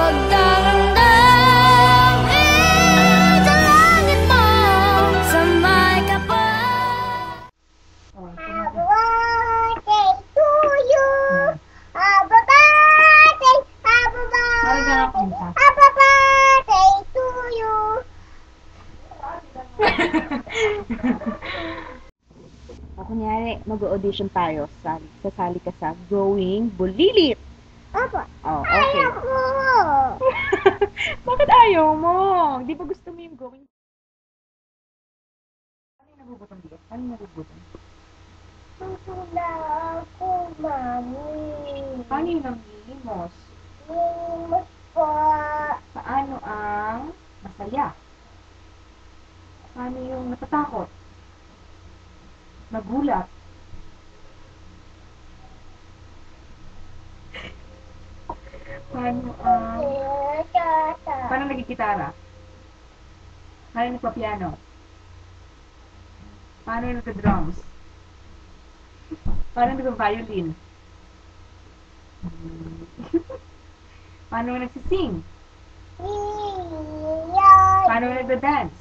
Magdarandangin sa langit mo sa may kapal. Happy birthday to you. Happy birthday. Happy birthday. Happy birthday to you. O, kunyari, mag-audition tayo. Sasali ka sa Growing Bulilit. Opo. Oh, okay. Ayaw ko. Bakit ayaw mo? Di ba gusto mo yung Growing? Ano yung nagugutom dito? Ano yung nagugutom? Tutula ako, mami. Paano yung nangihimos? Nimos po. Paano ang masaya? Paano yung natatakot? Nagulat? Paano ang... Paano nagkikitara? Paano nagpa-piano? Paano yung nagka-drums? Paano nagka-violin? Paano yung nagsising? Paano yung nagda-dance?